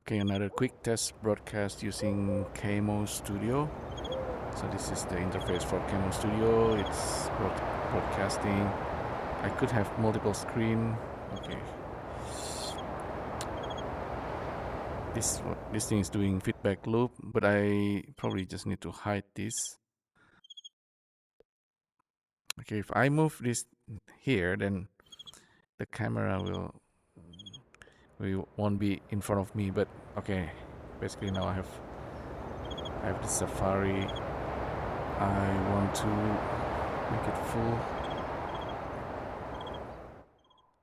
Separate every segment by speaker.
Speaker 1: Okay, another quick test broadcast using Camo Studio. So this is the interface for Camo Studio. It's broadcasting. I could have multiple screen. Okay. This thing is doing feedback loop, but I probably just need to hide this. Okay, if I move this here, then the camera won't be in front of me. But okay, basically now I have the Safari. I want to make it full.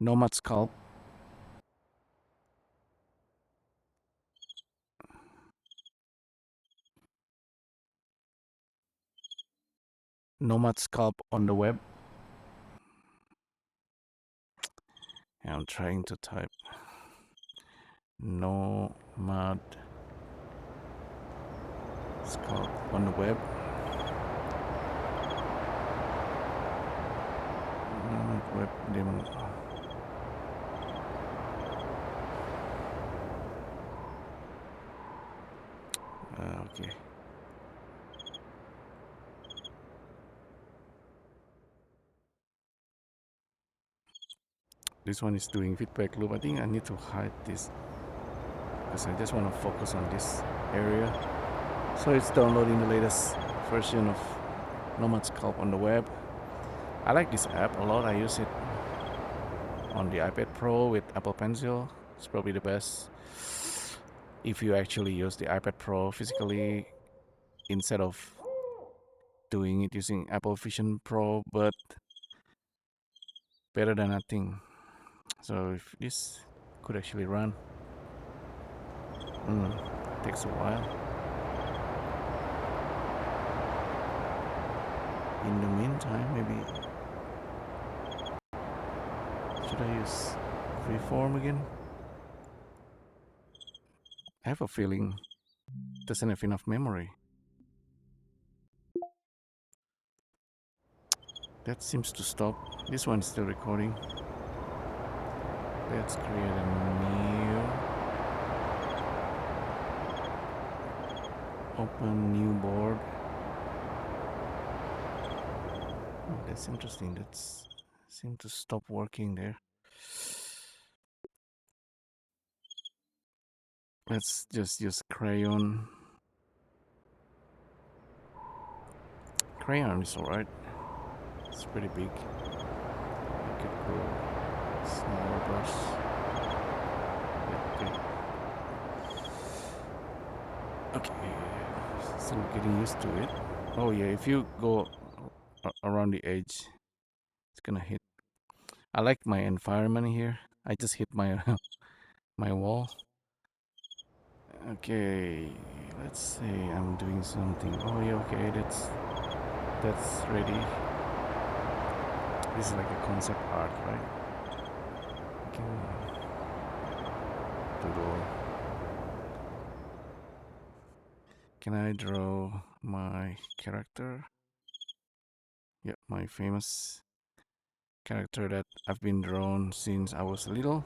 Speaker 1: Nomad Sculpt. Nomad Sculpt on the web. I'm trying to type Nomad Sculpt on the web. Nomad web demo. Okay. This one is doing feedback loop. I think I need to hide this because I just want to focus on this area. So it's downloading the latest version of Nomad Sculpt on the web. I like this app a lot. I use it on the iPad Pro with Apple Pencil. It's probably the best if you actually use the iPad Pro physically instead of doing it using Apple Vision Pro, but better than nothing. So if this could actually run, takes a while. In the meantime, maybe should I use Freeform again? I have a feeling it doesn't have enough memory. That seems to stop. This one's still recording. Let's create a new. Open new board. Oh, that's interesting. That's seemed to stop working there. Let's just use crayon. Crayon is alright. It's pretty big. I could go smaller brush. Yeah, okay. Okay. Still getting used to it. Oh yeah, if you go around the edge, it's gonna hit. I like my environment here. I just hit my my wall. Okay, let's say I'm doing something. Oh yeah, okay, that's ready. This is like a concept art, right? Doodle. Can I draw my character? Yep, my famous character that I've been drawn since I was little.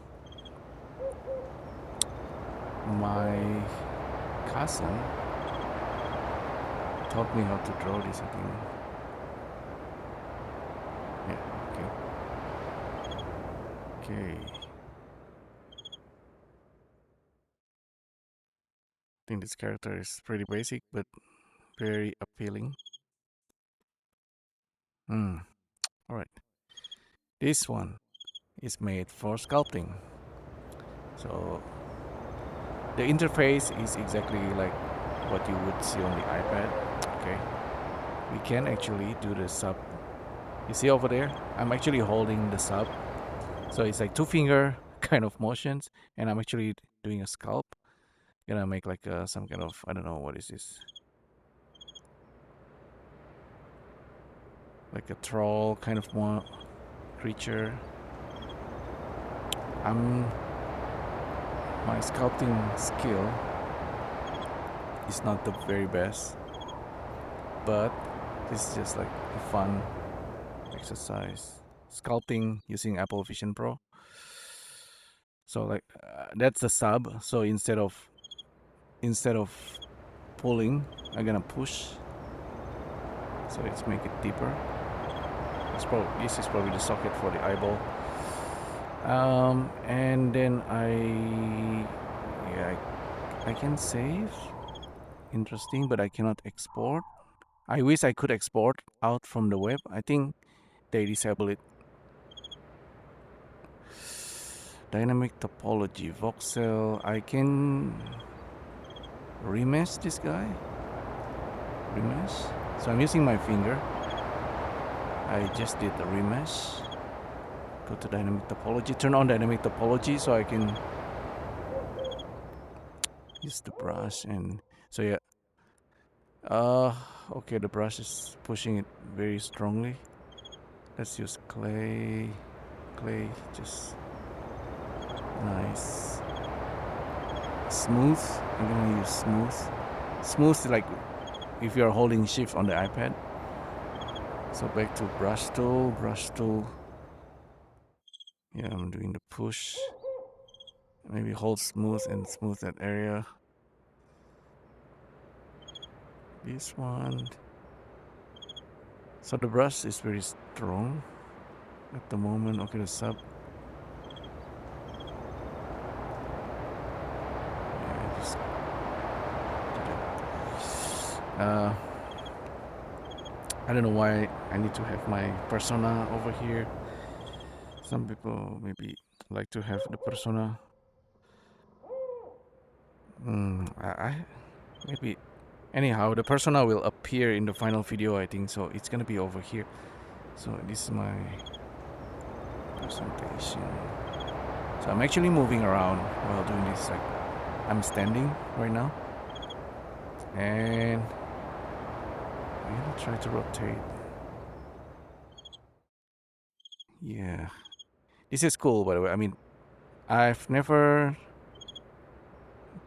Speaker 1: My cousin taught me how to draw this, I think. Yeah, okay. Okay. I think this character is pretty basic, but very appealing. Alright. This one is made for sculpting. So the interface is exactly like what you would see on the iPad. Okay. We can actually do the sub. You see over there? I'm actually holding the sub. So it's like 2-finger kind of motions, and I'm actually doing a sculpt. Gonna make like some kind of, I don't know, what is this? Like a troll kind of more creature. My sculpting skill is not the very best, but this is just like a fun exercise. Sculpting using Apple Vision Pro. So like that's the sub. So instead of instead of pulling, I'm gonna push. So let's make it deeper. This is probably the socket for the eyeball. And then I can save. Interesting, but I cannot export. I wish I could export out from the web. I think they disable it. Dynamic topology, voxel. I can remesh this guy. Remesh. So I'm using my finger. I just did the remesh. Go to dynamic topology. Turn on dynamic topology so I can use the brush. And so yeah. Okay, the brush is pushing it very strongly. Let's use clay. Clay, just nice. Smooth. I'm gonna use smooth. Smooth is like if you're holding shift on the iPad. So back to brush tool, brush tool. Yeah, I'm doing the push. Maybe hold smooth and smooth that area. This one. So the brush is very strong at the moment. Okay, the sub. Yeah, just do that. I don't know why I need to have my persona over here. Some people maybe like to have the persona. I maybe anyhow the persona will appear in the final video, I think, so it's gonna be over here. So this is my presentation. So I'm actually moving around while doing this. Like I'm standing right now, and I'm gonna try to rotate. Yeah, this is cool, by the way. I mean, I've never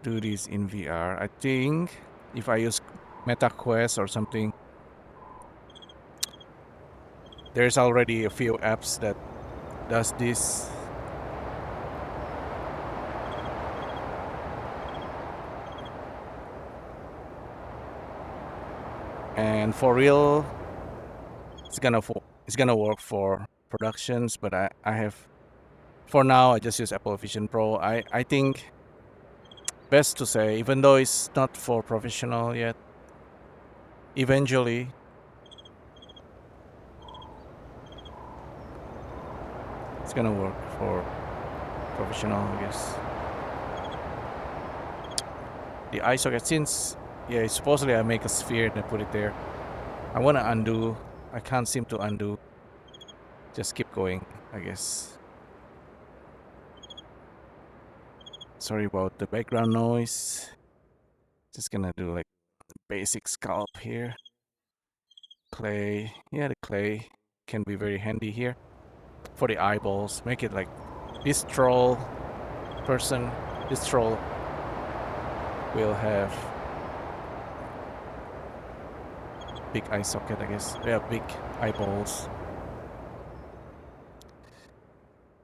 Speaker 1: do this in VR. I think if I use MetaQuest or something, there's already a few apps that does this. And for real, it's gonna work for productions, but I have, for now I just use Apple Vision Pro. I think best to say, even though it's not for professional yet, eventually it's gonna work for professional, I guess. The eye socket, since supposedly I make a sphere and I put it there. I wanna undo. I can't seem to undo. Just keep going, I guess. Sorry about the background noise. Just gonna do like basic sculpt here. Clay. Yeah, the clay can be very handy here for the eyeballs. Make it like this troll person. This troll will have big eye socket, I guess. Yeah, big eyeballs.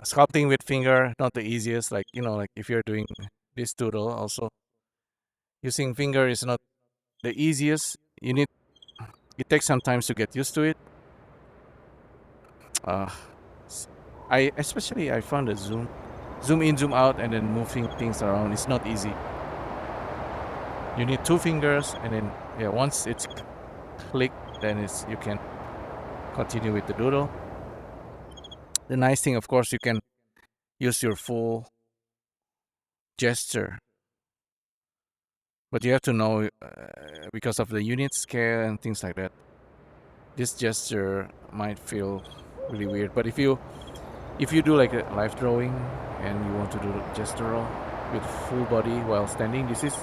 Speaker 1: Sculpting with finger, not the easiest. Like, you know, like if you're doing this doodle also, using finger is not the easiest. It takes some time to get used to it. I found the zoom in, zoom out, and then moving things around. It's not easy. You need two fingers, and then once it's clicked, then you can continue with the doodle. The nice thing, of course, you can use your full gesture, but you have to know because of the unit scale and things like that. This gesture might feel really weird, but if you do like a live drawing and you want to do the gesture with full body while standing, this is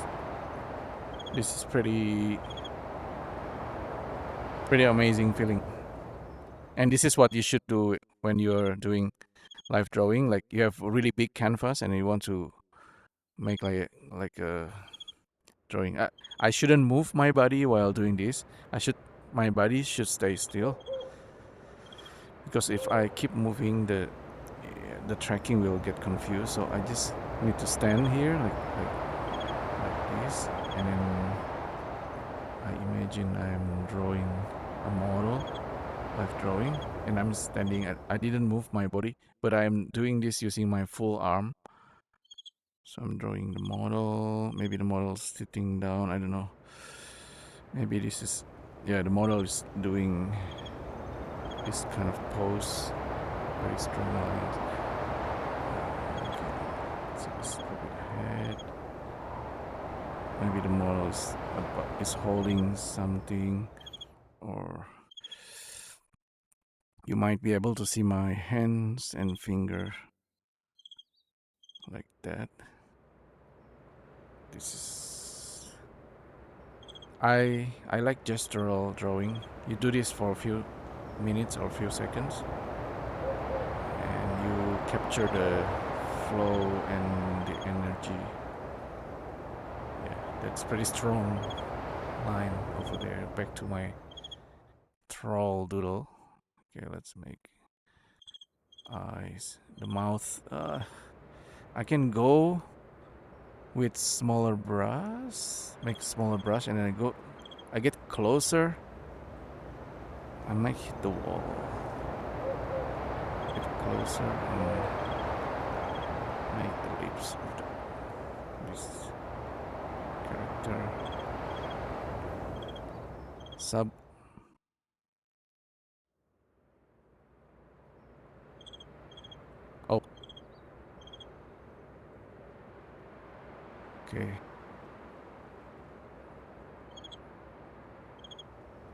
Speaker 1: pretty amazing feeling. And this is what you should do when you're doing live drawing. Like you have a really big canvas and you want to make like a drawing. I shouldn't move my body while doing this. My body should stay still, because if I keep moving, the tracking will get confused. So I just need to stand here like this, and then I imagine I'm drawing a model, live drawing, and I'm standing at, I didn't move my body, but I'm doing this using my full arm. So I'm drawing the model, maybe the model's sitting down, I don't know. Maybe this is, yeah, the model is doing this kind of pose, very strong lines. Okay, so this is probably the head. Maybe the model is holding something, or you might be able to see my hands and finger like that. This is, I like gestural drawing. You do this for a few minutes or a few seconds, and you capture the flow and the energy. Yeah, that's pretty strong line over there. Back to my troll doodle. Okay, let's make eyes, the mouth. I can go with smaller brush, make smaller brush, and then I get closer. I might hit the wall. Get closer and make the lips of this character. Sub. Oh. Okay.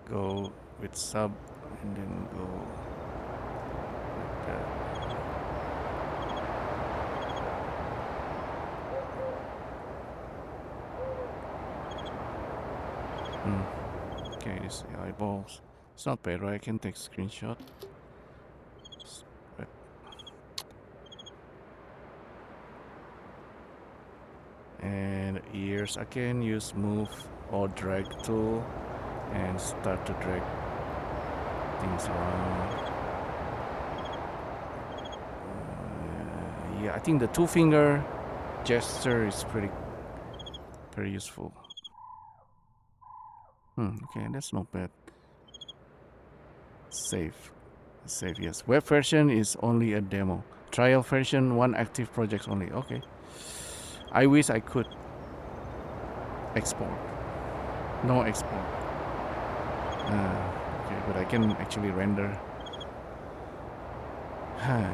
Speaker 1: Go with sub and then go like that. Okay, this is the eyeballs. It's not bad, right? I can take screenshot. And ears, I can use move or drag tool and start to drag things around. Yeah, I think the 2-finger gesture is pretty useful. Okay, that's not bad. Save, yes. Web version is only a demo. Trial version, 1 active project only. Okay. I wish I could export. No export. Okay, but I can actually render.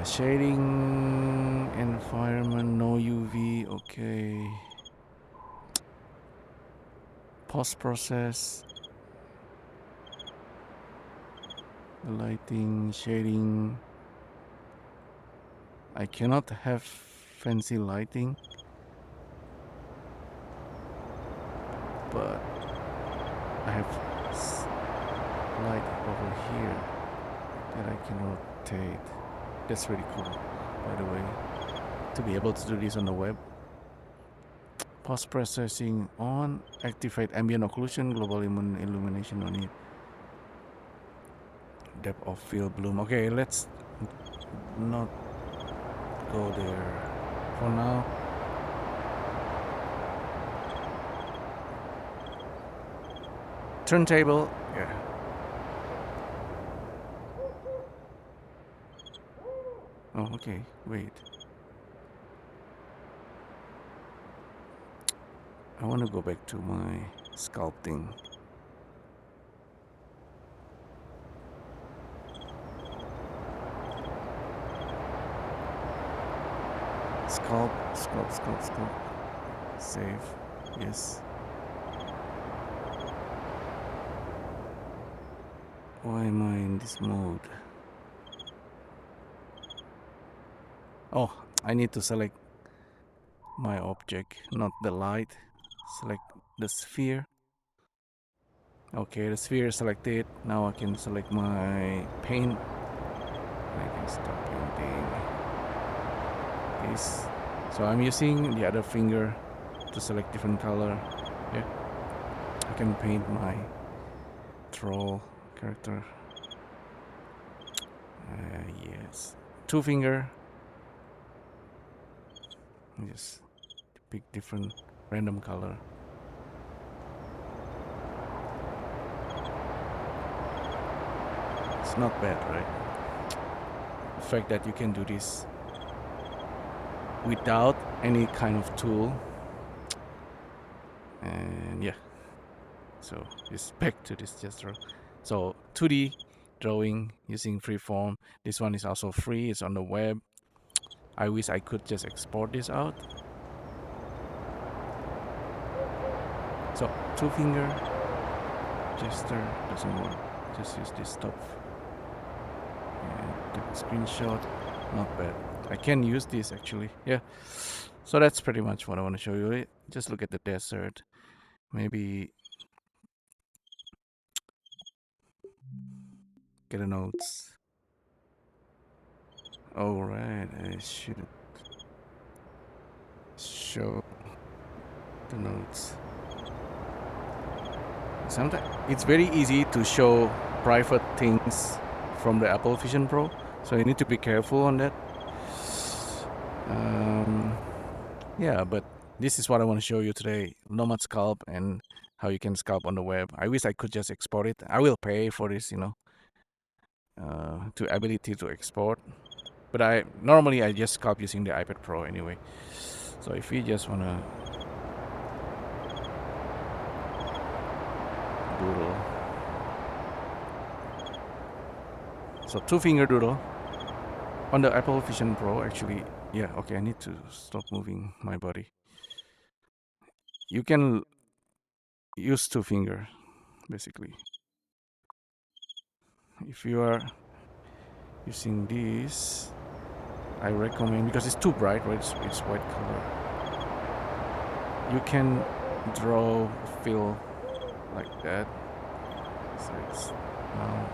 Speaker 1: Shading, environment, no UV. Okay. Post process. Lighting, shading. I cannot have fancy lighting, but I have light over here that I can rotate. That's really cool, by the way, to be able to do this on the web. Post processing on, activate ambient occlusion, global illumination on it. Depth of field bloom. Okay, let's not go there for now. Turntable, yeah. Oh, okay, wait. I want to go back to my sculpting. Sculpt. Save, yes. Why am I in this mode? Oh, I need to select my object, not the light. Select the sphere. Okay, the sphere is selected. Now I can select my paint. I can start painting this. So I'm using the other finger to select different color. Yeah, I can paint my troll character. Yes, 2-finger. Just pick different random color. not bad, right? The fact that you can do this without any kind of tool, and yeah. So it's back to this gesture. So 2D drawing using freeform. This one is also free. It's on the web. I wish I could just export this out. So 2-finger gesture doesn't work. Just use this stuff and take a screenshot. Not bad. I can use this actually. Yeah. So that's pretty much what I want to show you. Just look at the desert. Maybe get a notes. All right, I should show the notes. Sometimes it's very easy to show private things from the Apple Vision Pro, so you need to be careful on that. Yeah, but this is what I want to show you today: Nomad Sculpt and how you can sculpt on the web. I wish I could just export it. I will pay for this, to ability to export. But I just sculpt using the iPad Pro anyway. So if you just wanna doodle, so 2-finger doodle on the Apple Vision Pro. Actually, yeah. Okay, I need to stop moving my body. You can use 2-finger basically. If you are using this, I recommend, because it's too bright, right? It's white color. You can draw fill like that. So it's now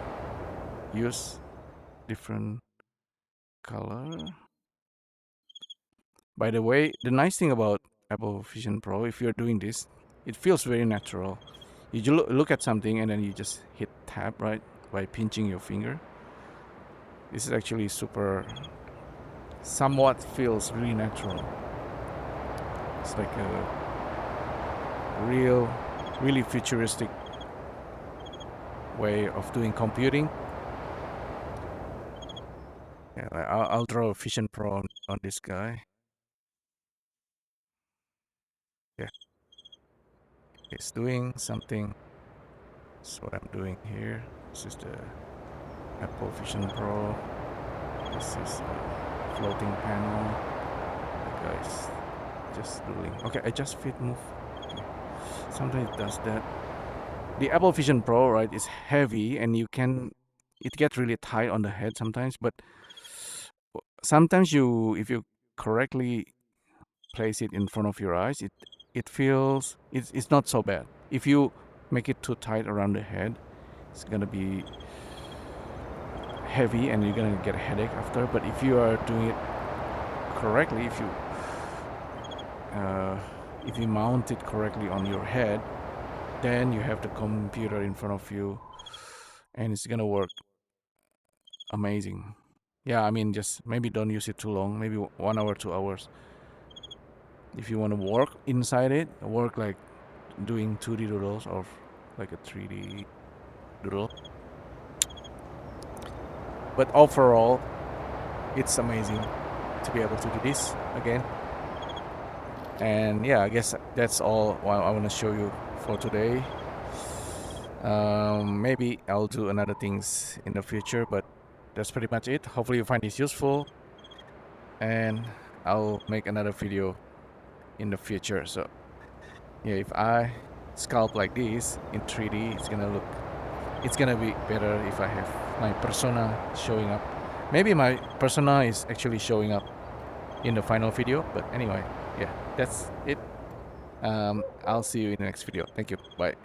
Speaker 1: use different color. By the way, the nice thing about Apple Vision Pro, if you're doing this, it feels very natural. You look at something and then you just hit tab, right, by pinching your finger. This is actually somewhat feels really natural. It's like a really futuristic way of doing computing. Yeah, I'll draw a Vision Pro on this guy. Yeah, it's doing something. That's what I'm doing here. This is the Apple Vision Pro. This is a floating panel. The guy's just doodling. Okay, I just fit move. Okay. Sometimes it does that. The Apple Vision Pro, right, is heavy and it gets really tight on the head sometimes, but sometimes if you correctly place it in front of your eyes, it feels, it's not so bad. If you make it too tight around the head, it's gonna be heavy and you're gonna get a headache after. But if you are doing it correctly, if you mount it correctly on your head, then you have the computer in front of you and it's gonna work amazing. Yeah, I mean, just maybe don't use it too long, maybe 1 hour, 2 hours. If you want to work inside it, work like doing 2D doodles or like a 3D doodle. But overall, it's amazing to be able to do this again. And yeah, I guess that's all I want to show you for today. Maybe I'll do another things in the future, but that's pretty much it. Hopefully you find this useful, and I'll make another video in the future. So yeah, if I sculpt like this in 3D, it's gonna be better if I have my persona showing up. Maybe my persona is actually showing up in the final video, but anyway, yeah, that's it. I'll see you in the next video. Thank you. Bye.